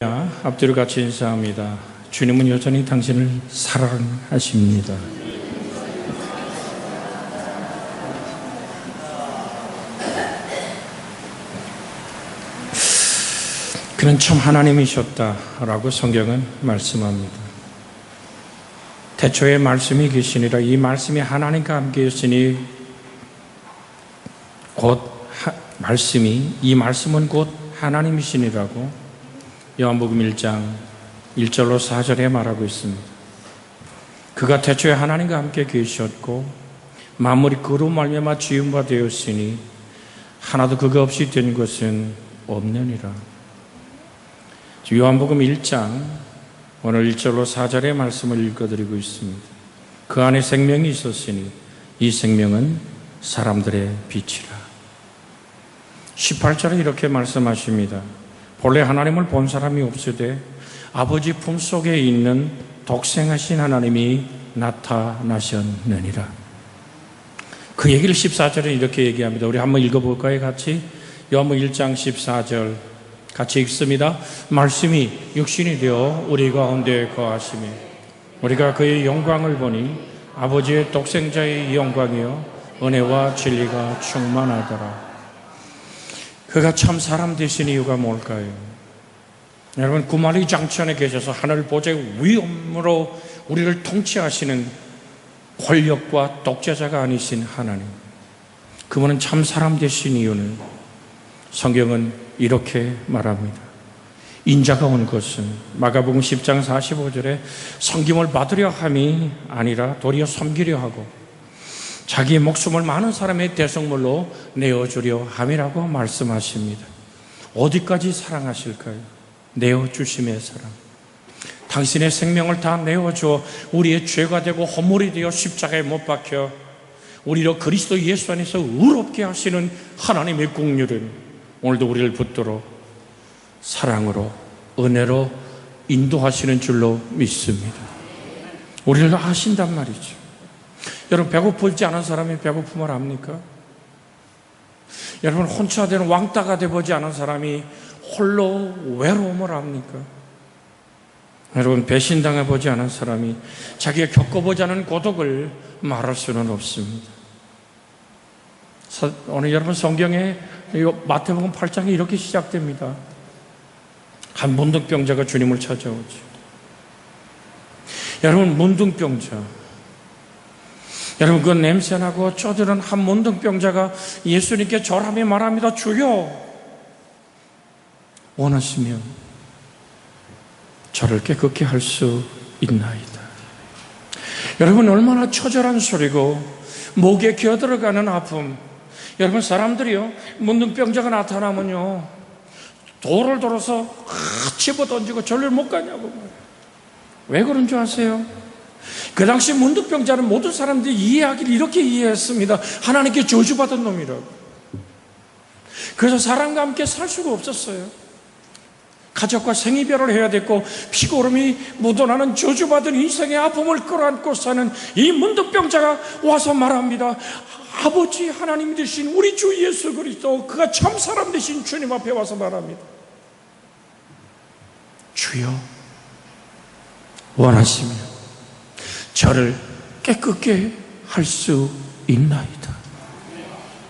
앞뒤로 같이 인사합니다. 주님은 여전히 당신을 사랑하십니다. 그는 참 하나님이셨다라고 성경은 말씀합니다. 태초에 말씀이 계시니라. 이 말씀이 하나님과 함께 있으니 이 말씀은 곧 하나님이시니라고 요한복음 1장 1절로 4절에 말하고 있습니다. 그가 태초에 하나님과 함께 계셨고 만물이 그로 말미암아 지은 바 되었으니 하나도 그가 없이 된 것은 없느니라. 요한복음 1장 오늘 1절로 4절의 말씀을 읽어드리고 있습니다. 그 안에 생명이 있었으니 이 생명은 사람들의 빛이라. 18절에 이렇게 말씀하십니다. 본래 하나님을 본 사람이 없으되 아버지 품속에 있는 독생하신 하나님이 나타나셨느니라. 그 얘기를 14절에 이렇게 얘기합니다. 우리 한번 읽어볼까요? 같이 요한복음 1장 14절 같이 읽습니다. 말씀이 육신이 되어 우리 가운데 거하시며 우리가 그의 영광을 보니 아버지의 독생자의 영광이요 은혜와 진리가 충만하더라. 그가 참 사람 되신 이유가 뭘까요? 여러분, 구마리 장천에 계셔서 하늘 보좌의 위엄으로 우리를 통치하시는 권력과 독재자가 아니신 하나님, 그분은 참 사람 되신 이유는 성경은 이렇게 말합니다. 인자가 온 것은 마가복음 10장 45절에 섬김을 받으려 함이 아니라 도리어 섬기려 하고 자기의 목숨을 많은 사람의 대성물로 내어주려 함이라고 말씀하십니다. 어디까지 사랑하실까요? 내어주심의 사랑. 당신의 생명을 다 내어주어 우리의 죄가 되고 허물이 되어 십자가에 못 박혀 우리로 그리스도 예수 안에서 의롭게 하시는 하나님의 긍휼은 오늘도 우리를 붙들어 사랑으로 은혜로 인도하시는 줄로 믿습니다. 우리를 아신단 말이죠. 여러분, 배고프지 않은 사람이 배고픔을 압니까? 여러분, 혼자 되는 왕따가 되보지 않은 사람이 홀로 외로움을 압니까? 여러분, 배신당해보지 않은 사람이 자기가 겪어보지 않은 고독을 말할 수는 없습니다. 오늘 여러분, 성경에 마태복음 8장에 이렇게 시작됩니다. 한 문둥병자가 주님을 찾아오죠. 여러분, 문둥병자, 여러분, 그 냄새나고 쪼드는 한 문둥병자가 예수님께 절하며 말합니다. 주여, 원하시면 저를 깨끗게 할 수 있나이다. 여러분, 얼마나 처절한 소리고 목에 기어들어가는 아픔. 여러분, 사람들이요, 문둥병자가 나타나면요 돌을 들어서 집어던지고 절을 못 가냐고. 왜 그런 줄 아세요? 그 당시 문둥병자는 모든 사람들이 이해하기를 이렇게 이해했습니다. 하나님께 저주받은 놈이라고. 그래서 사람과 함께 살 수가 없었어요. 가족과 생이별을 해야 됐고 피고름이 묻어나는 저주받은 인생의 아픔을 끌어안고 사는 이 문둥병자가 와서 말합니다. 아버지 하나님 되신 우리 주 예수 그리스도, 그가 참 사람 되신 주님 앞에 와서 말합니다. 주여, 원하시면 저를 깨끗게 할 수 있나이다.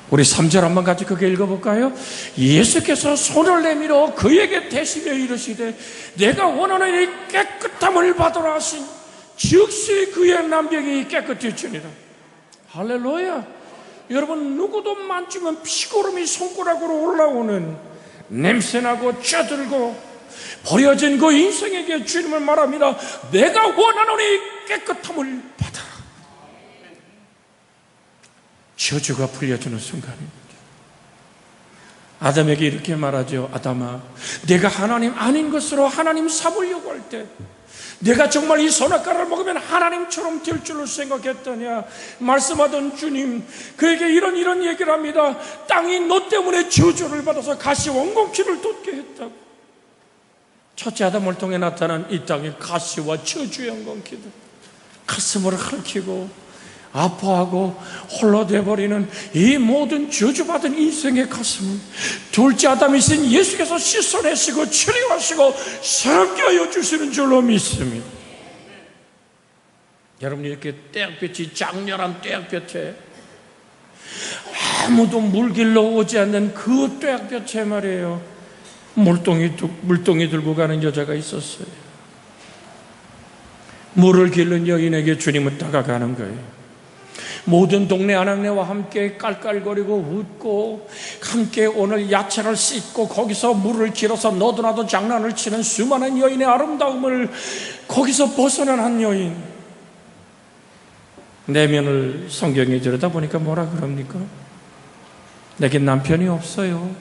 우리 3절 한번 같이 그게 읽어볼까요? 예수께서 손을 내밀어 그에게 대시며 이르시되 내가 원하는 이 깨끗함을 받으라 하신 즉시 그의 난병이 깨끗해지니라. 할렐루야. 여러분, 누구도 만지면 피고름이 손가락으로 올라오는 냄새나고 쪄들고 버려진 그 인생에게 주님을 말합니다. 내가 원하는 이 깨끗함을 받아라. 저주가 풀려주는 순간입니다. 아담에게 이렇게 말하죠. 아담아, 내가 하나님 아닌 것으로 하나님 삼으려고 할 때 내가 정말 이 선악과를 먹으면 하나님처럼 될 줄로 생각했더냐 말씀하던 주님, 그에게 이런 얘기를 합니다. 땅이 너 때문에 저주를 받아서 가시 원공키를 돋게 했다고. 첫째 아담을 통해 나타난 이 땅의 가시와 저주의 원공키들 가슴을 핥히고 아파하고 홀로 돼버리는 이 모든 저주받은 인생의 가슴을 둘째 아담이신 예수께서 씻어내시고 치료하시고 새롭게 하여 주시는 줄로 믿습니다. 여러분, 이렇게 떼약볕이 장렬한 떼약볕에 아무도 물길로 오지 않는 그 떼약볕에 말이에요, 물동이 들고 가는 여자가 있었어요. 물을 길른 여인에게 주님은 다가가는 거예요. 모든 동네 아낙네와 함께 깔깔거리고 웃고 함께 오늘 야채를 씻고 거기서 물을 길어서 너도나도 장난을 치는 수많은 여인의 아름다움을 거기서 벗어난 한 여인, 내면을 성경에 들여다보니까 뭐라 그럽니까? 내게 남편이 없어요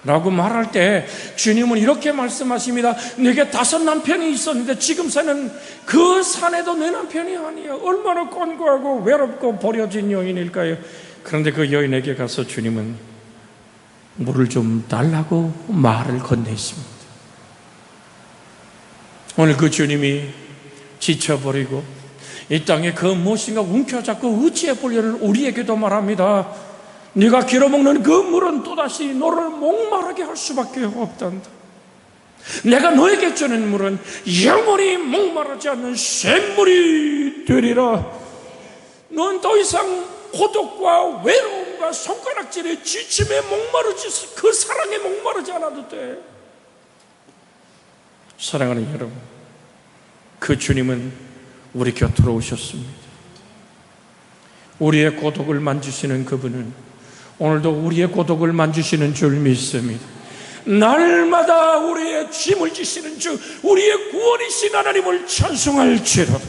라고 말할 때 주님은 이렇게 말씀하십니다. 내게 5 남편이 있었는데 지금 사는 그 사내도 내 남편이 아니야. 얼마나 곤고하고 외롭고 버려진 여인일까요? 그런데 그 여인에게 가서 주님은 물을 좀 달라고 말을 건네십니다. 오늘 그 주님이 지쳐버리고 이 땅에 그 무엇인가 움켜잡고 의지해 보려는 우리에게도 말합니다. 네가 길어먹는 그 물은 또다시 너를 목마르게 할 수밖에 없단다. 내가 너에게 주는 물은 영원히 목마르지 않는 샘물이 되리라. 넌 더 이상 고독과 외로움과 손가락질의 지침에 목마르지, 그 사랑에 목마르지 않아도 돼. 사랑하는 여러분, 그 주님은 우리 곁으로 오셨습니다. 우리의 고독을 만지시는 그분은 오늘도 우리의 고독을 만지시는 줄 믿습니다. 날마다 우리의 짐을 지시는 주, 우리의 구원이신 하나님을 찬송할지라도.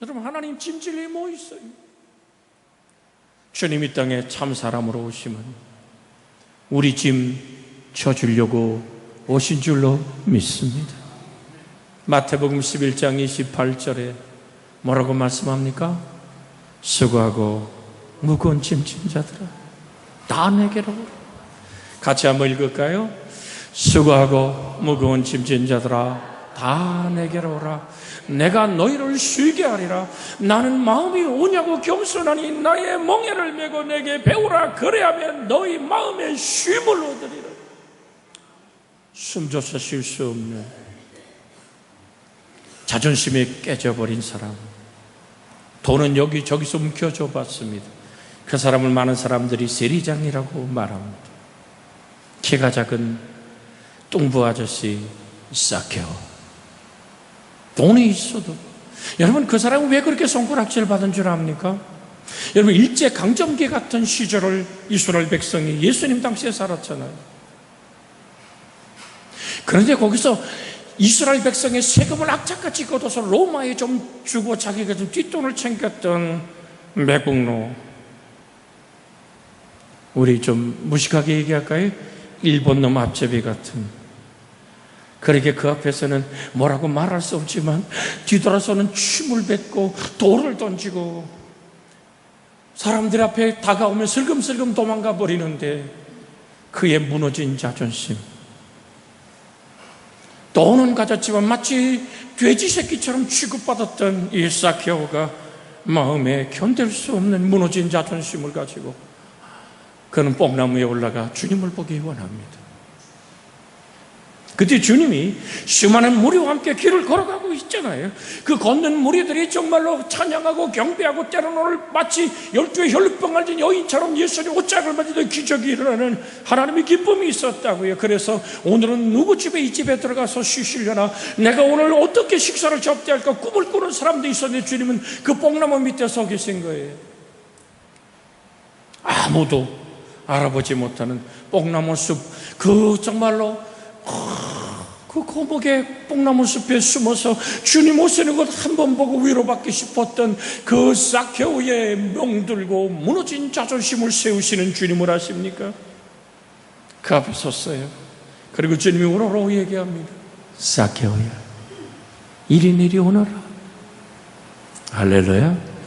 여러분, 하나님 짐질 일이 뭐 있어요? 주님 이 땅에 참 사람으로 오시면 우리 짐 져주려고 오신 줄로 믿습니다. 마태복음 11장 28절에 뭐라고 말씀합니까? 수고하고 무거운 짐진 자들아 다 내게로 오라. 같이 한번 읽을까요? 수고하고 무거운 짐진 자들아 다 내게로 오라. 내가 너희를 쉬게 하리라. 나는 마음이 오냐고 겸손하니 나의 멍에를 메고 내게 배우라. 그래야면 너희 마음에 쉼을 얻으리라. 숨조차 쉴 수 없는 자존심이 깨져버린 사람, 돈은 여기저기서 움켜줘 봤습니다. 그 사람을 많은 사람들이 세리장이라고 말합니다. 키가 작은 뚱부 아저씨 싹해요. 돈이 있어도. 여러분, 그 사람은 왜 그렇게 손가락질 받은 줄 압니까? 여러분, 일제강점기 같은 시절을 이스라엘 백성이 예수님 당시에 살았잖아요. 그런데 거기서 이스라엘 백성의 세금을 악착같이 걷어서 로마에 좀 주고 자기가 좀 뒷돈을 챙겼던 매국노, 우리 좀 무식하게 얘기할까요? 일본 놈 앞제비 같은. 그렇게 그 앞에서는 뭐라고 말할 수 없지만 뒤돌아서는 침을 뱉고 돌을 던지고 사람들 앞에 다가오면 슬금슬금 도망가 버리는데 그의 무너진 자존심, 돈은 가졌지만 마치 돼지 새끼처럼 취급받았던 이 삭개오가 마음에 견딜 수 없는 무너진 자존심을 가지고 그는 뽕나무에 올라가 주님을 보기 원합니다. 그때 주님이 수많은 무리와 함께 길을 걸어가고 있잖아요. 그 걷는 무리들이 정말로 찬양하고 경배하고 때로는 마치 12의 혈루병 앓은 여인처럼 예수님 옷장을 만지던 기적이 일어나는 하나님의 기쁨이 있었다고요. 그래서 오늘은 누구 집에 이 집에 들어가서 쉬시려나, 내가 오늘 어떻게 식사를 접대할까 꿈을 꾸는 사람도 있었는데 주님은 그 뽕나무 밑에 서 계신 거예요. 아무도 알아보지 못하는 뽕나무 숲, 그 정말로 그 고목의 뽕나무 숲에 숨어서 주님 오시는 것 한 번 보고 위로받기 싶었던 그 삭개오의 명들고 무너진 자존심을 세우시는 주님을 아십니까? 그 앞에 섰어요. 그리고 주님이 오라고 얘기합니다. 삭개오야, 이리 오너라. 할렐루야.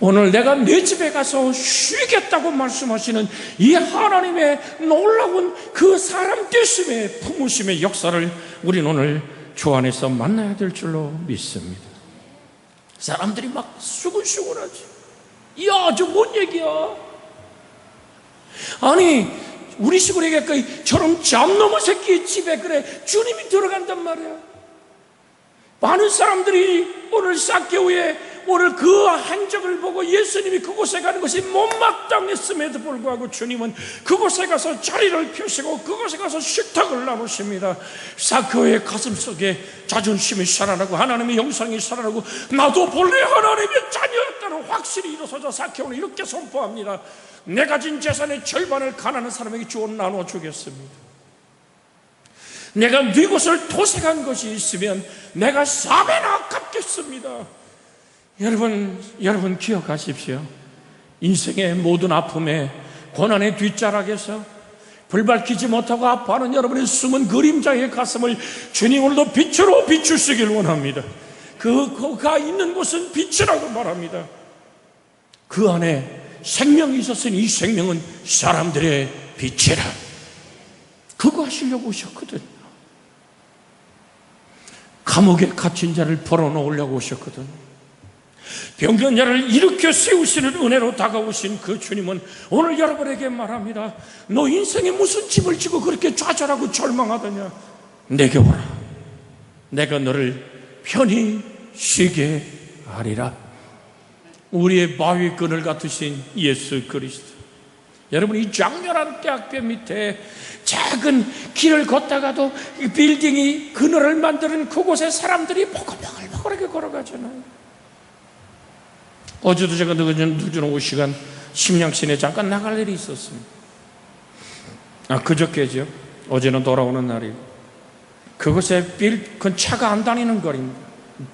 오늘 내가 내 집에 가서 쉬겠다고 말씀하시는 이 하나님의 놀라운 그 사람 되심의 품으심의 역사를 우리는 오늘 주 안에서 만나야 될 줄로 믿습니다. 사람들이 막 수근수근하지. 이야, 저 뭔 얘기야? 아니, 우리 식으로 얘기할까? 저런 잡놈의 새끼의 집에 그래 주님이 들어간단 말이야. 많은 사람들이 오늘 삭개오의 오늘 그 행적을 보고 예수님이 그곳에 가는 것이 못마땅했음에도 불구하고 주님은 그곳에 가서 자리를 펴시고 그곳에 가서 식탁을 나누십니다. 삭개오의 가슴 속에 자존심이 살아나고 하나님의 영성이 살아나고 나도 본래 하나님의 자녀였다는 확실히 일어서자 삭개오는 이렇게 선포합니다. 내 가진 재산의 절반을 가난한 사람에게 주어 나누어 주겠습니다. 내가 네 곳을 도색한 것이 있으면 내가 4배나 갚겠습니다. 여러분 기억하십시오. 인생의 모든 아픔에 고난의 뒷자락에서 불 밝히지 못하고 아파하는 여러분의 숨은 그림자의 가슴을 주님 오늘도 빛으로 비추시길 원합니다. 그가 있는 곳은 빛이라고 말합니다. 그 안에 생명이 있었으니 이 생명은 사람들의 빛이라. 그거 하시려고 오셨거든요. 감옥에 갇힌 자를 벌어놓으려고 오셨거든요. 병든 자를 일으켜 세우시는 은혜로 다가오신 그 주님은 오늘 여러분에게 말합니다. 너 인생에 무슨 짐을 지고 그렇게 좌절하고 절망하더냐? 내게 오라. 내가 너를 편히 쉬게 하리라. 우리의 바위 그늘 같으신 예수 그리스도. 여러분, 이 장렬한 대학교 밑에 작은 길을 걷다가도 빌딩이 그늘을 만드는 그곳에 사람들이 보글보글보글하게 걸어가잖아요. 어제도 제가 늦은 오후 시간 심양신에 잠깐 나갈 일이 있었습니다. 그저께죠. 어제는 돌아오는 날이고 그곳에 그 차가 안 다니는 거리입니다.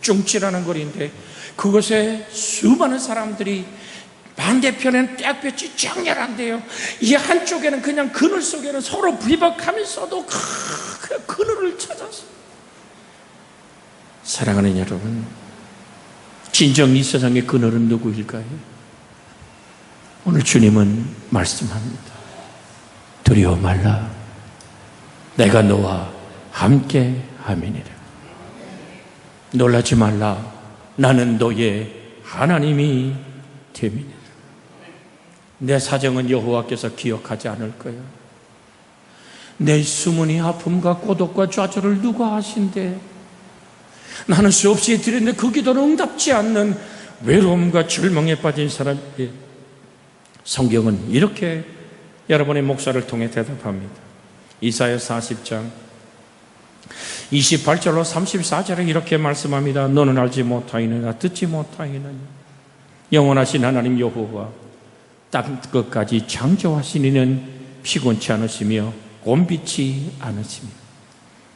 쭝찌라는 거리인데 그곳에 수많은 사람들이 반대편에는 떼약볕이 장렬한데요. 이 한쪽에는 그냥 그늘 속에는 서로 비박하면서도 그냥 그늘을 찾아서. 사랑하는 여러분, 진정 이 세상의 그늘은 누구일까요? 오늘 주님은 말씀합니다. 두려워 말라. 내가 너와 함께 함이니라. 놀라지 말라. 나는 너의 하나님이 됨이니라. 내 사정은 여호와께서 기억하지 않을 거야. 내 숨은 아픔과 고독과 좌절을 누가 아신대? 나는 수없이 드렸는데 그 기도는 응답지 않는 외로움과 절망에 빠진 사람에게 성경은 이렇게 여러분의 목사를 통해 대답합니다. 이사야 40장 28절로 34절에 이렇게 말씀합니다. 너는 알지 못하이느냐 듣지 못하이느냐 영원하신 하나님 여호와 땅 끝까지 창조하신 이는 피곤치 않으시며 곤비치 않으시며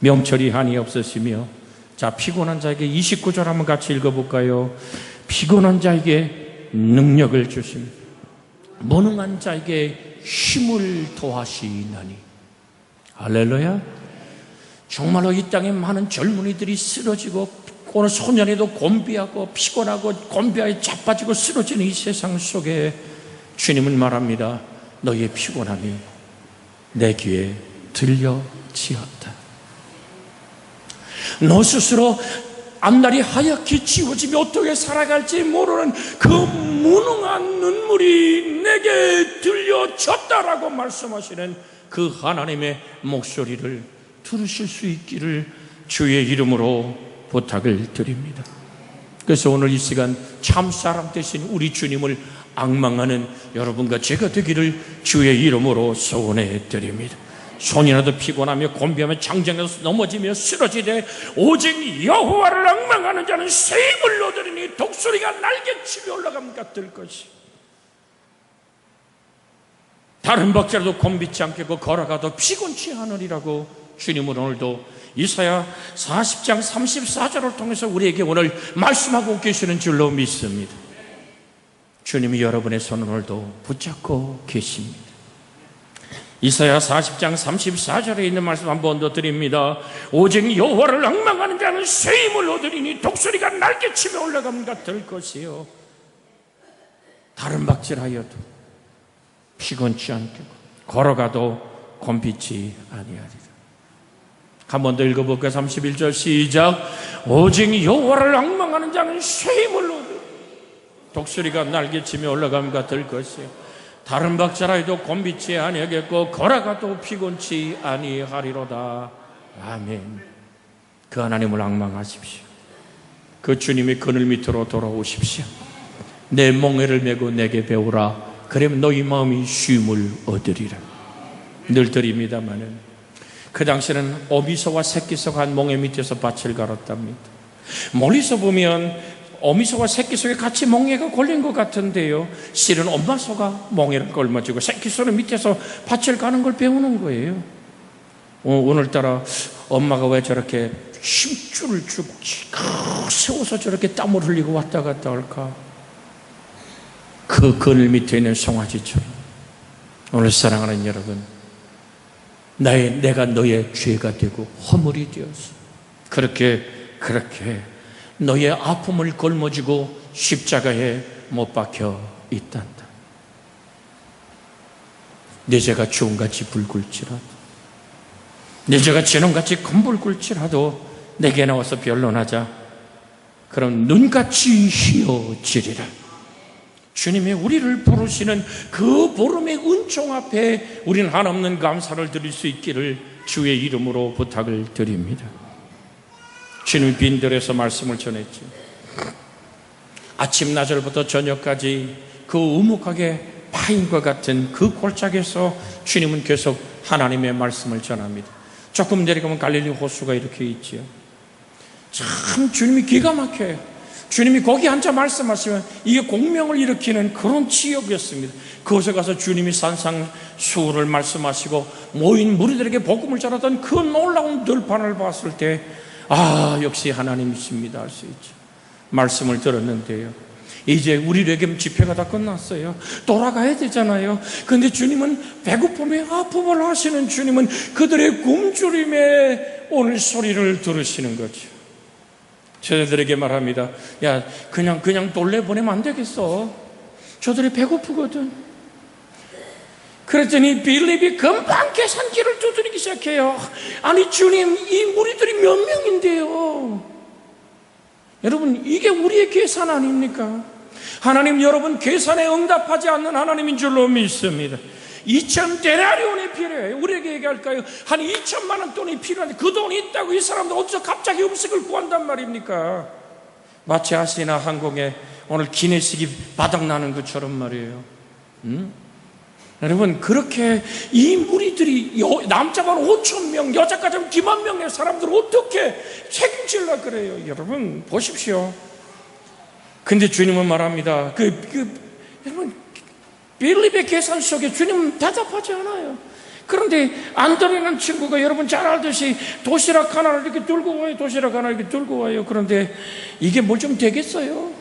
명철이 한이 없으시며. 자, 피곤한 자에게 29절 한번 같이 읽어볼까요? 피곤한 자에게 능력을 주시며 무능한 자에게 힘을 더하시나니. 할렐루야. 정말로 이 땅에 많은 젊은이들이 쓰러지고 오늘 소년에도 곤비하고 피곤하고 곤비하에 자빠지고 쓰러지는 이 세상 속에 주님은 말합니다. 너의 피곤함이 내 귀에 들려지었다. 너 스스로 앞날이 하얗게 지워지며 어떻게 살아갈지 모르는 그 무능한 눈물이 내게 들려졌다라고 말씀하시는 그 하나님의 목소리를 들으실 수 있기를 주의 이름으로 부탁을 드립니다. 그래서 오늘 이 시간 참사람 되신 우리 주님을 앙망하는 여러분과 제가 되기를 주의 이름으로 소원해 드립니다. 손이라도 피곤하며 곤비하며 장정에서 넘어지며 쓰러지되 오직 여호와를 앙망하는 자는 새 힘을 얻으리니 독수리가 날개치며 올라감 같을 것이. 다른 박자라도 곤비치 않겠고 걸어가도 피곤치 않으리라고 주님은 오늘도 이사야 40장 34절을 통해서 우리에게 오늘 말씀하고 계시는 줄로 믿습니다. 주님이 여러분의 손을 오늘도 붙잡고 계십니다. 이사야 40장 34절에 있는 말씀 한 번 더 드립니다. 오직 여호와를 앙망하는 자는 새 힘을 얻으리니 독수리가 날개치며 올라감 같을 것이요 다른 박질하여도 피곤치 않고 걸어가도 곤비치 아니하리라. 한 번 더 읽어볼까요? 31절 시작. 오직 여호와를 앙망하는 자는 쉼을 얻으 독수리가 날개치며 올라감과 들 것이요 다른 박자라도 곤비치 아니하겠고 걸어가도 피곤치 아니하리로다. 아멘. 그 하나님을 앙망하십시오. 그 주님의 그늘 밑으로 돌아오십시오. 내 멍에를 메고 내게 배우라. 그러면 너희 마음이 쉼을 얻으리라. 늘 드립니다마는 그 당시에는 어미소와 새끼소가 한 멍에 밑에서 밭을 갈았답니다. 멀리서 보면 어미소와 새끼소에 같이 멍에가 걸린 것 같은데요, 실은 엄마소가 멍에를 걸머쥐고 새끼소는 밑에서 밭을 가는 걸 배우는 거예요. 오늘따라 엄마가 왜 저렇게 힘줄을 쭉 세워서 저렇게 땀을 흘리고 왔다 갔다 할까? 그 그늘 밑에 있는 송아지처럼 오늘 사랑하는 여러분, 내가 너의 죄가 되고 허물이 되어서 그렇게 너의 아픔을 걸머쥐고 십자가에 못 박혀 있단다. 내 죄가 주홍같이 붉을지라도, 내 죄가 진홍같이 검붉을지라도 내게 나와서 변론하자. 그럼 눈같이 희어지리라. 주님의 우리를 부르시는 그 부름의 은총 앞에 우리는 한없는 감사를 드릴 수 있기를 주의 이름으로 부탁을 드립니다. 주님이 빈들에서 말씀을 전했죠. 아침 나절부터 저녁까지 그 우묵하게 파인 것 같은 그 골짜기에서 주님은 계속 하나님의 말씀을 전합니다. 조금 내려가면 갈릴리 호수가 이렇게 있지요. 참 주님이 기가 막혀요. 주님이 거기 앉아 말씀하시면 이게 공명을 일으키는 그런 지역이었습니다. 그곳에 가서 주님이 산상수훈을 말씀하시고 모인 무리들에게 복음을 전하던 그 놀라운 들판을 봤을 때 역시 하나님이십니다 할 수 있죠. 말씀을 들었는데요, 이제 우리에게 집회가 다 끝났어요. 돌아가야 되잖아요. 그런데 주님은 배고픔에 아픔을 하시는 주님은 그들의 굶주림에 오늘 소리를 들으시는 거죠. 저들에게 말합니다. 야, 그냥 돌려보내면 안 되겠어. 저들이 배고프거든. 그랬더니 빌립이 금방 계산기를 두드리기 시작해요. 아니 주님, 이 무리들이 몇 명인데요. 여러분, 이게 우리의 계산 아닙니까? 하나님, 여러분 계산에 응답하지 않는 하나님인 줄로 믿습니다. 2,000데나리온이 필요해요. 우리에게 얘기할까요? 한 2천만 원 돈이 필요한데 그 돈이 있다고 이 사람들 어디서 갑자기 음식을 구한단 말입니까? 마치 아시나 항공에 오늘 기내식이 바닥나는 것처럼 말이에요. 여러분, 그렇게 이 무리들이 남자만 5,000명, 여자까지 하면 2만 명의 사람들을 어떻게 책임질라 그래요? 여러분 보십시오. 근데 주님은 말합니다. 여러분, 빌립의 계산 속에 주님은 대답하지 않아요. 그런데 안드레라는 친구가 여러분 잘 알듯이 도시락 하나를 이렇게 들고 와요. 도시락 하나를 이렇게 들고 와요. 그런데 이게 뭘 좀 되겠어요?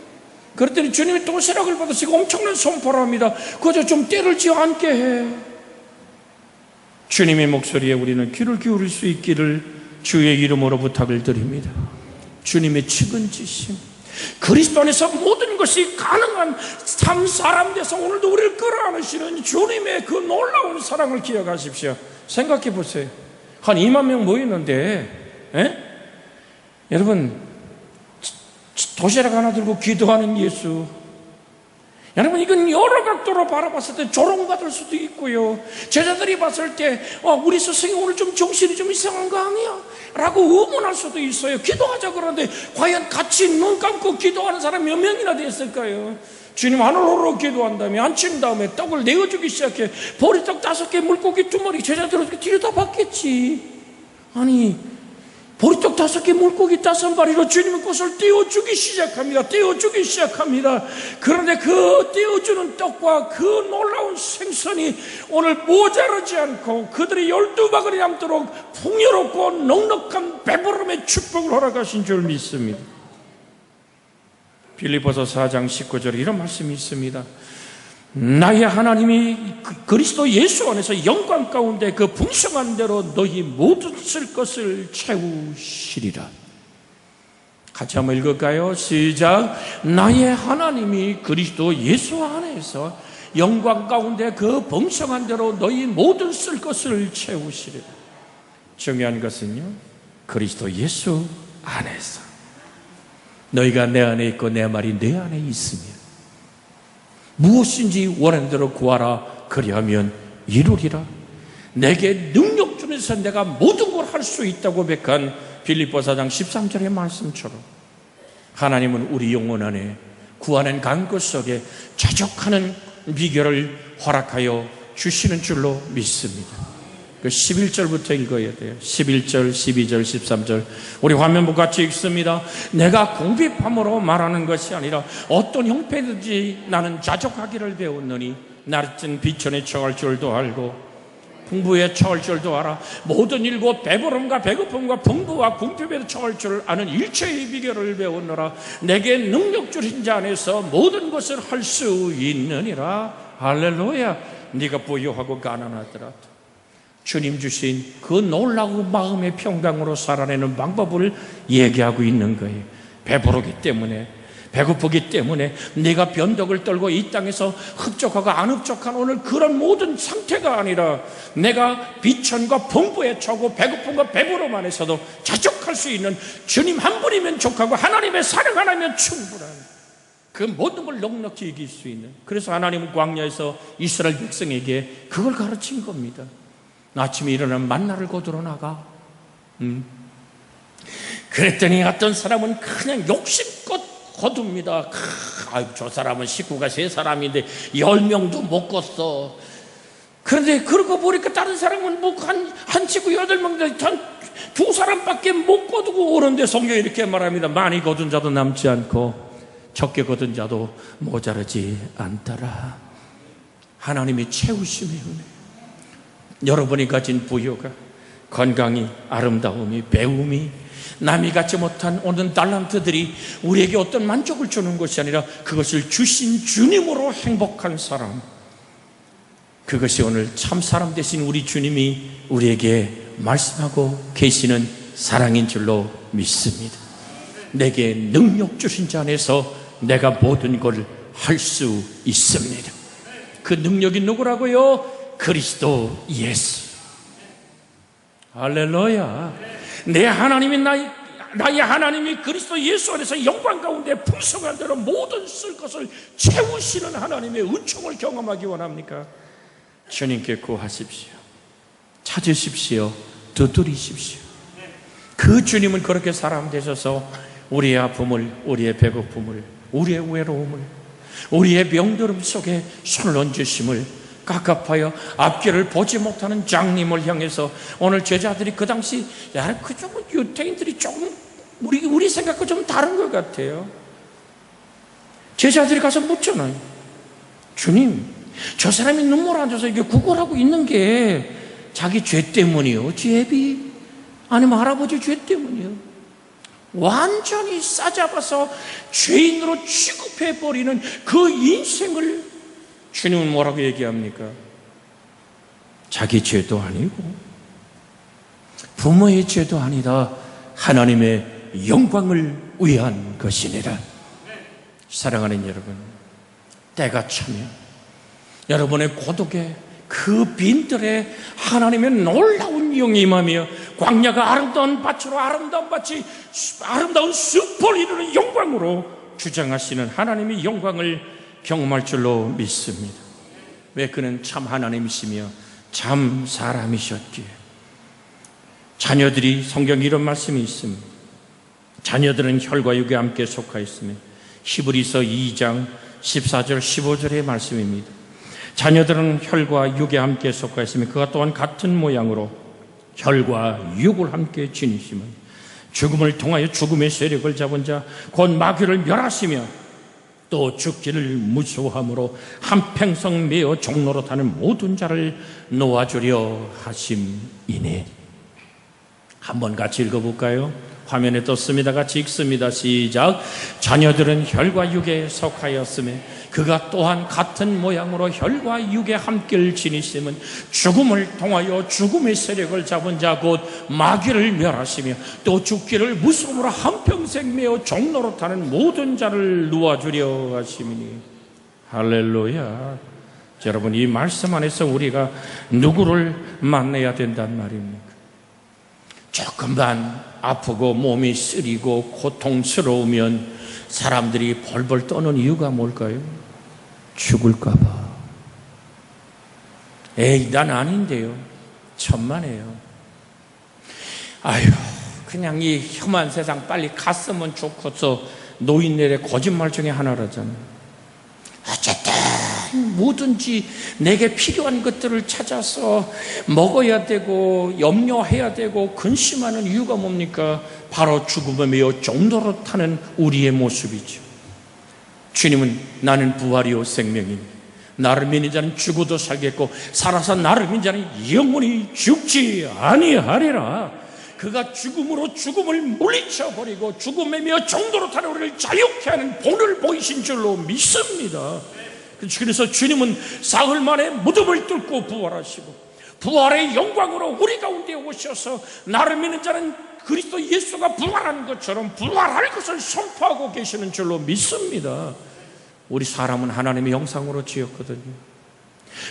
그랬더니 주님이 도시락을 받으시고 엄청난 선포를 합니다. 그저 좀 때를 지어 앉게 해. 주님의 목소리에 우리는 귀를 기울일 수 있기를 주의 이름으로 부탁을 드립니다. 주님의 측은지심, 그리스도 안에서 모든 것이 가능한 참 사람 돼서 오늘도 우리를 끌어안으시는 주님의 그 놀라운 사랑을 기억하십시오. 생각해 보세요. 한 2만 명 모이는데, 여러분, 도시락 하나 들고 기도하는 예수. 여러분, 이건 여러 각도로 바라봤을 때 조롱받을 수도 있고요. 제자들이 봤을 때 우리 스승이 오늘 좀 정신이 좀 이상한 거 아니야? 라고 의문할 수도 있어요. 기도하자 그러는데 과연 같이 눈 감고 기도하는 사람이 몇 명이나 됐을까요? 주님 하늘로 기도한 다음에 앉힌 다음에 떡을 내어주기 시작해. 보리떡 5개, 물고기 2마리. 제자들은 어떻게 들여다봤겠지. 아니, 보리떡 5개, 물고기 5마리로 주님의 꽃을 떼어주기 시작합니다. 떼어주기 시작합니다. 그런데 그 떼어주는 떡과 그 놀라운 생선이 오늘 모자르지 않고 그들이 12바구니 남도록 풍요롭고 넉넉한 배부름의 축복을 허락하신 줄 믿습니다. 빌립보서 4장 19절에 이런 말씀이 있습니다. 나의 하나님이 그리스도 예수 안에서 영광 가운데 그 풍성한 대로 너희 모든 쓸 것을 채우시리라. 같이 한번 읽을까요? 시작. 나의 하나님이 그리스도 예수 안에서 영광 가운데 그 풍성한 대로 너희 모든 쓸 것을 채우시리라. 중요한 것은요, 그리스도 예수 안에서. 너희가 내 안에 있고 내 말이 내 안에 있으며 무엇인지 원하는 대로 구하라. 그리하면 이루리라. 내게 능력 주면서 내가 모든 걸 할 수 있다고 고백한 빌립보 4장 13절의 말씀처럼 하나님은 우리 영혼 안에 구하는 간구 속에 자족하는 비결을 허락하여 주시는 줄로 믿습니다. 그 11절부터 읽어야 돼요. 11절, 12절, 13절. 우리 화면부 같이 읽습니다. 내가 궁핍함으로 말하는 것이 아니라 어떤 형편이든지 나는 자족하기를 배웠느니 낮은 비천에 처할 줄도 알고 풍부에 처할 줄도 알아. 모든 일과 배부름과 배고픔과 풍부와 궁핍에 처할 줄 아는 일체의 비결을 배웠노라. 내게 능력 주신 자 안에서 모든 것을 할 수 있느니라. 할렐루야. 네가 부유하고 가난하더라도 주님 주신 그 놀라운 마음의 평강으로 살아내는 방법을 얘기하고 있는 거예요. 배부르기 때문에, 배고프기 때문에 네가 변덕을 떨고 이 땅에서 흡족하고 안 흡족한 오늘 그런 모든 상태가 아니라 내가 비천과 풍부에 처하고 배고픔과 배부름 안에서도 자족할 수 있는 주님 한 분이면 족하고 하나님의 사랑 하나면 충분한 그 모든 걸 넉넉히 이길 수 있는. 그래서 하나님은 광야에서 이스라엘 백성에게 그걸 가르친 겁니다. 아침에 일어나면 만나를 거두러 나가. 그랬더니 어떤 사람은 그냥 욕심껏 거둡니다. 저 사람은 식구가 3사람인데 10명도 못 걷어. 그런데 그러고 보니까 다른 사람은 뭐 한 식구 8명인데 한 2사람밖에 못 거두고 오는데 성경이 이렇게 말합니다. 많이 거둔 자도 남지 않고 적게 거둔 자도 모자르지 않더라. 하나님이 채우심의 은혜. 여러분이 가진 부여가, 건강이, 아름다움이, 배움이, 남이 갖지 못한 오는 달란트들이 우리에게 어떤 만족을 주는 것이 아니라 그것을 주신 주님으로 행복한 사람, 그것이 오늘 참 사람 되신 우리 주님이 우리에게 말씀하고 계시는 사랑인 줄로 믿습니다. 내게 능력 주신 자 안에서 내가 모든 걸 할 수 있습니다. 그 능력이 누구라고요? 그리스도 예수. 할렐루야. 내 하나님이 나의 하나님이 그리스도 예수 안에서 영광 가운데 풍성한 대로 모든 쓸 것을 채우시는 하나님의 은총을 경험하기 원합니까? 주님께 구하십시오. 찾으십시오. 두드리십시오. 그 주님은 그렇게 사람 되셔서 우리의 아픔을, 우리의 배고픔을, 우리의 외로움을, 우리의 병들음 속에 손을 얹으심을 갑갑하여 앞길을 보지 못하는 장님을 향해서 오늘 제자들이 그 당시 그 조금 유대인들이 조금 우리 생각과 좀 다른 것 같아요. 제자들이 가서 묻잖아요. 주님, 저 사람이 눈물 안 줘서 이게 구걸하고 있는 게 자기 죄 때문이요? 죄비? 아니면 할아버지 죄 때문이요? 완전히 싸잡아서 죄인으로 취급해버리는 그 인생을 주님은 뭐라고 얘기합니까? 자기 죄도 아니고 부모의 죄도 아니다. 하나님의 영광을 위한 것이니라. 사랑하는 여러분, 때가 차면 여러분의 고독에 그 빈들에 하나님의 놀라운 영이 임하며 광야가 아름다운 밭으로 아름다운 밭이 아름다운 숲을 이루는 영광으로 주장하시는 하나님의 영광을 경험할 줄로 믿습니다. 왜? 그는 참 하나님이시며 참 사람이셨기에. 자녀들이, 성경 이런 말씀이 있습니다. 자녀들은 혈과 육에 함께 속하였으며 히브리서 2장 14절 15절의 말씀입니다. 자녀들은 혈과 육에 함께 속하였으며 그가 또한 같은 모양으로 혈과 육을 함께 지니시면 죽음을 통하여 죽음의 세력을 잡은 자 곧 마귀를 멸하시며 또 죽기를 무서워함으로 한평생 매어 종로로 타는 모든 자를 놓아주려 하심이니. 한번 같이 읽어볼까요? 화면에 떴습니다. 같이 읽습니다. 시작. 자녀들은 혈과 육에 속하였으며 그가 또한 같은 모양으로 혈과 육에 함께 지니심은 죽음을 통하여 죽음의 세력을 잡은 자 곧 마귀를 멸하시며 또 죽기를 무서움으로 한평생 매어 종로로 타는 모든 자를 놓아주려 하심이니. 할렐루야. 여러분, 이 말씀 안에서 우리가 누구를 만나야 된단 말입니까? 조금만 아프고 몸이 쓰리고 고통스러우면 사람들이 벌벌 떠는 이유가 뭘까요? 죽을까 봐. 에이, 난 아닌데요. 천만에요. 아유, 그냥 이 험한 세상 빨리 갔으면 좋겠어. 노인네의 거짓말 중에 하나라잖아요. 어쨌든 뭐든지 내게 필요한 것들을 찾아서 먹어야 되고 염려해야 되고 근심하는 이유가 뭡니까? 바로 죽음에 매여 종로로 타는 우리의 모습이죠. 주님은 나는 부활이요 생명이니 나를 믿는 자는 죽어도 살겠고 살아서 나를 믿는 자는 영원히 죽지 아니하리라. 그가 죽음으로 죽음을 물리쳐버리고 죽음에 매여 종로로 타는 우리를 자유케 하는 본을 보이신 줄로 믿습니다. 그래서 주님은 사흘 만에 무덤을 뚫고 부활하시고 부활의 영광으로 우리 가운데 오셔서 나를 믿는 자는 그리스도 예수가 부활한 것처럼 부활할 것을 선포하고 계시는 줄로 믿습니다. 우리 사람은 하나님의 형상으로 지었거든요.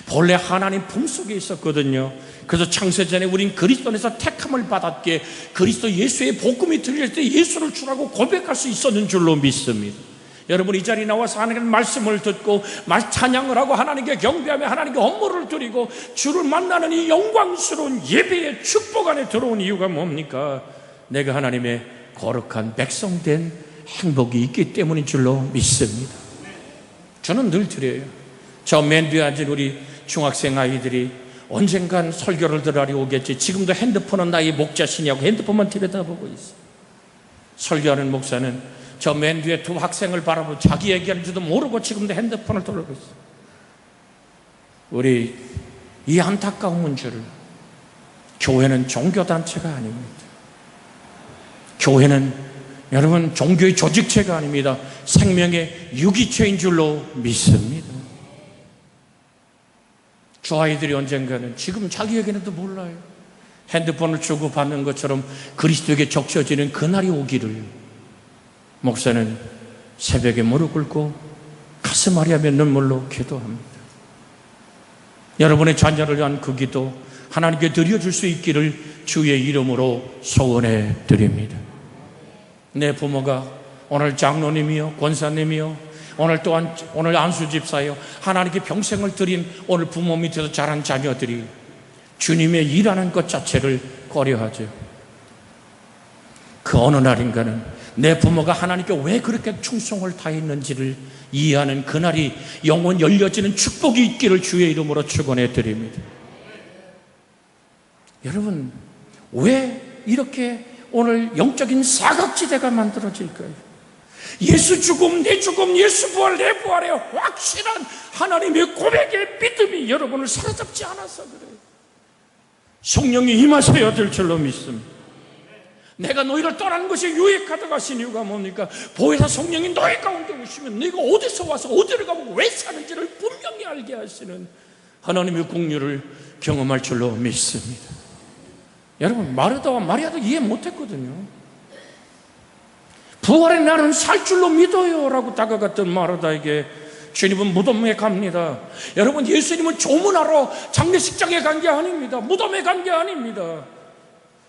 본래 하나님 품속에 있었거든요. 그래서 창세전에 우린 그리스도 안에서 택함을 받았기에 그리스도 예수의 복음이 들릴 때 예수를 주라고 고백할 수 있었는 줄로 믿습니다. 여러분 이 자리에 나와서 하나님의 말씀을 듣고 찬양을 하고 하나님께 경배하며 하나님께 업무를 드리고 주를 만나는 이 영광스러운 예배의 축복 안에 들어온 이유가 뭡니까? 내가 하나님의 거룩한 백성된 행복이 있기 때문인 줄로 믿습니다. 저는 늘 드려요. 저 맨 뒤에 앉은 우리 중학생 아이들이 언젠간 설교를 들으러 오겠지. 지금도 핸드폰은 나의 목자시냐고 핸드폰만 들여다보고 있어. 설교하는 목사는 저 맨 뒤에 두 학생을 바라보고 자기 얘기하는지도 모르고 지금도 핸드폰을 돌리고 있어. 우리 이 안타까운 문제를, 교회는 종교단체가 아닙니다. 교회는 여러분 종교의 조직체가 아닙니다. 생명의 유기체인 줄로 믿습니다. 저 아이들이 언젠가는 지금 자기에게는도 몰라요. 핸드폰을 주고 받는 것처럼 그리스도에게 적셔지는 그날이 오기를 목사는 새벽에 무릎 꿇고 가슴 아리하며 눈물로 기도합니다. 여러분의 자녀를 위한 그 기도 하나님께 드려줄 수 있기를 주의 이름으로 소원해 드립니다. 내 부모가 오늘 장로님이요 권사님이요 오늘 또한 오늘 안수집사요 하나님께 평생을 드린 오늘 부모 밑에서 자란 자녀들이 주님의 일하는 것 자체를 꺼려하죠. 그 어느 날인가는 내 부모가 하나님께 왜 그렇게 충성을 다했는지를 이해하는 그날이 영원 열려지는 축복이 있기를 주의 이름으로 축원해 드립니다. 여러분 왜 이렇게 오늘 영적인 사각지대가 만들어질까요? 예수 죽음, 내 죽음, 예수 부활, 내 부활의 확실한 하나님의 고백의 믿음이 여러분을 사로잡지 않아서 그래요. 성령이 임하셔야 될 줄로 믿습니다. 내가 너희를 떠나는 것이 유익하다고 하신 이유가 뭡니까? 보혜사 성령이 너희 가운데 오시면 너희가 어디서 와서 어디를 가고 왜 사는지를 분명히 알게 하시는 하나님의 공유를 경험할 줄로 믿습니다. 여러분 마르다와 마리아도 이해 못했거든요. 부활의 날은 살 줄로 믿어요 라고 다가갔던 마르다에게 주님은 무덤에 갑니다. 여러분 예수님은 조문하러 장례식장에 간 게 아닙니다. 무덤에 간 게 아닙니다.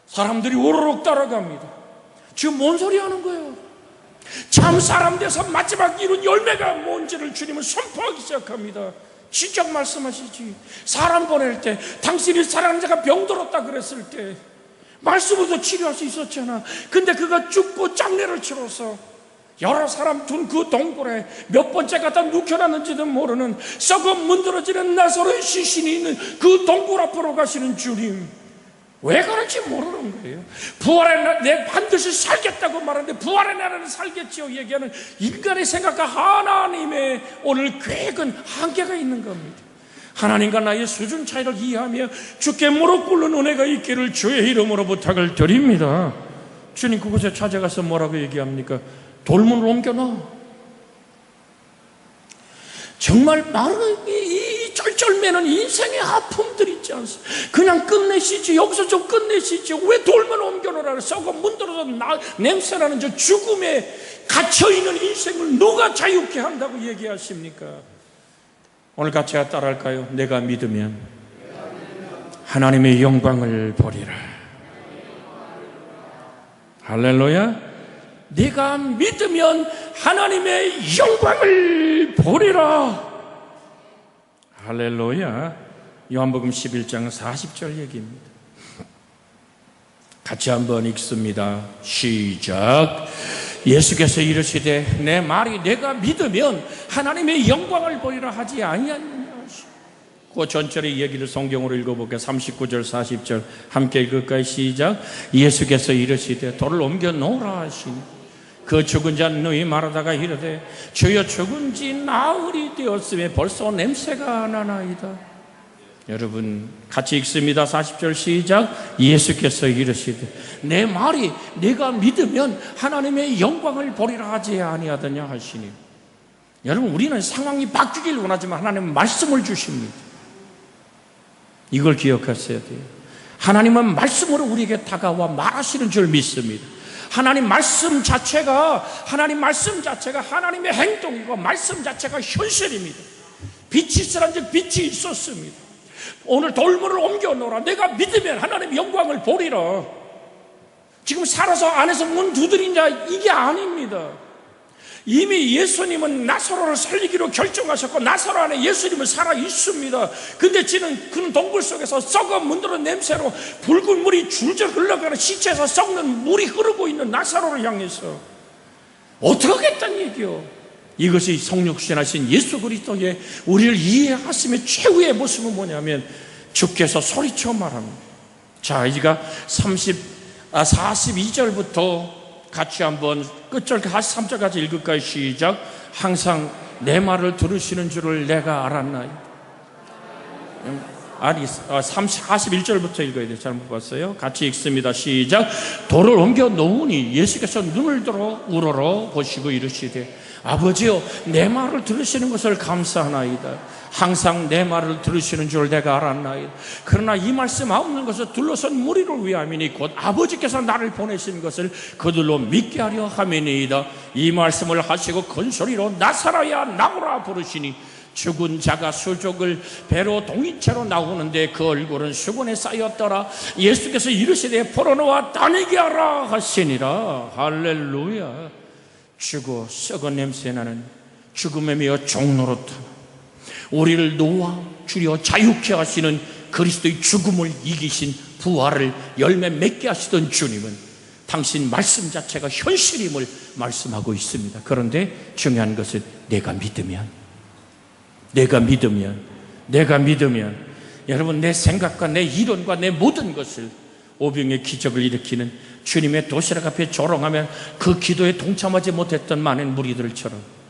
사람들이 오르륵 따라갑니다. 지금 뭔 소리 하는 거예요? 참 사람 돼서 마지막 이룬 열매가 뭔지를 주님은 선포하기 시작합니다. 직접 말씀하시지. 사람 보낼 때 당신이 사랑하는 자가 병들었다 그랬을 때 말씀으로도 치료할 수 있었잖아. 근데 그가 죽고 장례를 치러서 여러 사람 둔 그 동굴에 몇 번째 갖다 눕혀놨는지도 모르는 썩어 문드러지는 나사로의 시신이 있는 그 동굴 앞으로 가시는 주님, 왜 그런지 모르는 거예요. 부활의 날 내 반드시 살겠다고 말하는데 부활의 날에는 살겠지요 얘기하는 인간의 생각과 하나님의 오늘 계획은 한계가 있는 겁니다. 하나님과 나의 수준 차이를 이해하며 주께 무릎 꿇는 은혜가 있기를 주의 이름으로 부탁을 드립니다. 주님 그곳에 찾아가서 뭐라고 얘기합니까? 돌문을 옮겨놔. 정말 이 쩔쩔매는 인생의 아픔들 있지 않습니까? 그냥 끝내시지. 여기서 좀 끝내시지. 왜 돌문 옮겨놓으라. 썩어 문드러져 냄새나는 저 죽음에 갇혀있는 인생을 누가 자유케 한다고 얘기하십니까? 오늘 같이 따라할까요? 내가 믿으면 하나님의 영광을 보리라. 할렐루야. 네가 믿으면 하나님의 영광을 보리라. 할렐루야. 요한복음 11장 40절 얘기입니다. 같이 한번 읽습니다. 시작. 예수께서 이르시되 내 말이 내가 믿으면 하나님의 영광을 보리라 하지 아니하느냐. 그 전체의 얘기를 성경으로 읽어볼게요. 39절 40절 함께 읽을까요? 시작. 예수께서 이르시되 돌을 옮겨 놓으라 하시니 그 죽은 자는 너희 말하다가 이르되 주여 죽은 지 나흘이 되었으며 벌써 냄새가 나나이다. 여러분 같이 읽습니다. 40절 시작. 예수께서 이르시되 내 말이 내가 믿으면 하나님의 영광을 보리라 하지 아니하더냐 하시니. 여러분 우리는 상황이 바뀌길 원하지만 하나님은 말씀을 주십니다. 이걸 기억하셔야 돼요. 하나님은 말씀으로 우리에게 다가와 말하시는 줄 믿습니다. 하나님 말씀 자체가 하나님의 행동이고 말씀 자체가 현실입니다. 빛이 있으란즉 빛이 있었습니다. 오늘 돌문을 옮겨 놓으라. 내가 믿으면 하나님의 영광을 보리라. 지금 살아서 안에서 문 두드리냐 이게 아닙니다. 이미 예수님은 나사로를 살리기로 결정하셨고 나사로 안에 예수님은 살아 있습니다. 근데 그는 동굴 속에서 썩은 문드러운 냄새로 붉은 물이 줄줄 흘러가는 시체에서 썩는 물이 흐르고 있는 나사로를 향해서 어떻게 하겠다는 얘기요. 이것이 성육신하신 예수 그리스도의 우리를 이해하심의 최후의 모습은 뭐냐면 주께서 소리쳐 말합니다. 자, 이제가 42절부터 같이 한번 끝절 43절까지 읽을까요? 시작. 항상 내 말을 들으시는 줄을 내가 알았나이다. 아니 41절부터 읽어야 돼요. 잘못 봤어요. 같이 읽습니다. 시작. 돌을 옮겨 놓으니 예수께서 눈을 들어 우러러 보시고 이르시되 아버지여 내 말을 들으시는 것을 감사하나이다. 항상 내 말을 들으시는 줄 내가 알았나이다. 그러나 이 말씀 없는 것을 둘러선 무리를 위함이니 곧 아버지께서 나를 보내신 것을 그들로 믿게 하려 함이니이다. 이 말씀을 하시고 큰 소리로 나사로야 나오라 부르시니 죽은 자가 수족을 배로 동이채로 나오는데 그 얼굴은 수건에 쌓였더라. 예수께서 이르시되 포로노와 따내게 하라 하시니라. 할렐루야. 죽어 썩은 냄새나는 죽음에 미어 종노릇하는 우리를 놓아 주려 자유케 하시는 그리스도의 죽음을 이기신 부활을 열매 맺게 하시던 주님은 당신 말씀 자체가 현실임을 말씀하고 있습니다. 그런데 중요한 것은 내가 믿으면 여러분 내 생각과 내 이론과 내 모든 것을 오병의 기적을 일으키는 주님의 도시락 앞에 조롱하면 그 기도에 동참하지 못했던 많은 무리들처럼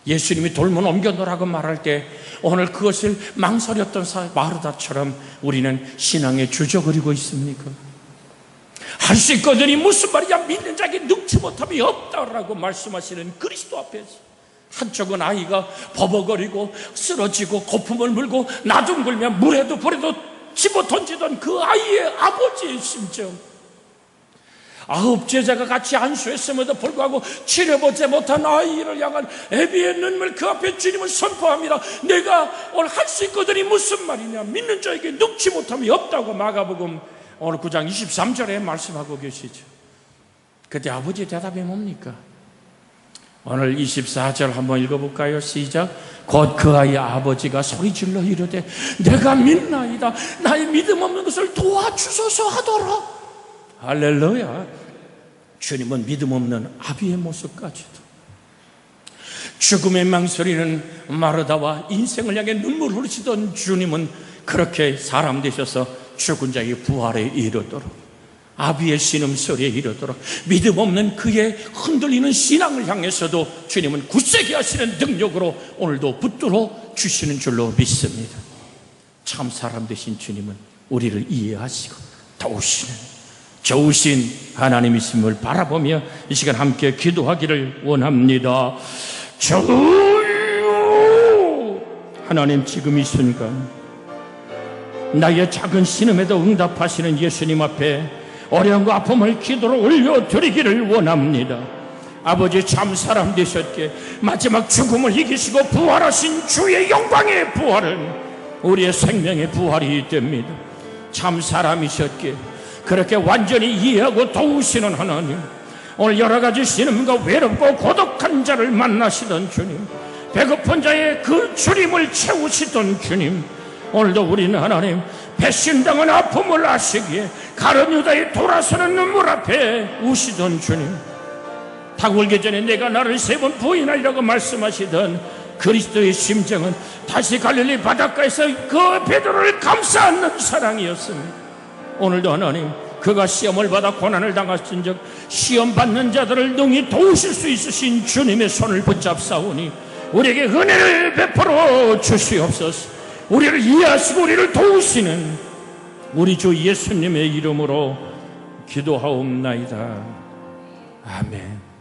예수님이 돌문 옮겨놓으라고 말할 때 오늘 그것을 망설였던 마르다처럼 우리는 신앙에 주저거리고 있습니까? 할 수 있거든이 무슨 말이야. 믿는 자에게 능치 못함이 없다라고 말씀하시는 그리스도 앞에서 한쪽은 아이가 버벅거리고 쓰러지고 거품을 물고 나둥글면 물에도 불에도 집어 던지던 그 아이의 아버지의 심정, 9 제자가 같이 안수했음에도 불구하고 치료보지 못한 아이를 향한 애비의 눈물, 그 앞에 주님은 선포합니다. 내가 오늘 할 수 있거든이 무슨 말이냐. 믿는 자에게 능치 못함이 없다고 마가복음 오늘 9장 23절에 말씀하고 계시죠. 그때 아버지의 대답이 뭡니까? 오늘 24절 한번 읽어볼까요? 시작. 곧 그 아이의 아버지가 소리질러 이르되 내가 믿나이다. 나의 믿음 없는 것을 도와주소서 하더라. 할렐루야. 주님은 믿음 없는 아비의 모습까지도, 죽음의 망설이는 마르다와 인생을 향해 눈물 흘리시던 주님은 그렇게 사람 되셔서 죽은 자의 부활에 이르도록, 아비의 신음소리에 이르도록, 믿음 없는 그의 흔들리는 신앙을 향해서도 주님은 굳세게 하시는 능력으로 오늘도 붙들어 주시는 줄로 믿습니다. 참 사람 되신 주님은 우리를 이해하시고 도우시는 좋으신 하나님이심을 바라보며 이 시간 함께 기도하기를 원합니다. 주여, 하나님 지금 이 순간 나의 작은 신음에도 응답하시는 예수님 앞에 어려움과 아픔을 기도로 올려드리기를 원합니다. 아버지 참 사람 되셨기에 마지막 죽음을 이기시고 부활하신 주의 영광의 부활은 우리의 생명의 부활이 됩니다. 참 사람이셨기에 그렇게 완전히 이해하고 도우시는 하나님, 오늘 여러 가지 신음과 외롭고 고독한 자를 만나시던 주님, 배고픈 자의 그 주님을 채우시던 주님, 오늘도 우리는 하나님 배신당한 아픔을 아시기에 가룟 유다의 돌아서는 눈물 앞에 우시던 주님, 닭 울기 전에 내가 나를 3번 부인하리라고 말씀하시던 그리스도의 심정은 다시 갈릴리 바닷가에서 그 베드로를 감싸 안는 사랑이었습니다. 오늘도 하나님, 그가 시험을 받아 고난을 당하신 적 시험 받는 자들을 능히 도우실 수 있으신 주님의 손을 붙잡사오니 우리에게 은혜를 베풀어 주시옵소서. 우리를 이해하시고 우리를 도우시는 우리 주 예수님의 이름으로 기도하옵나이다. 아멘.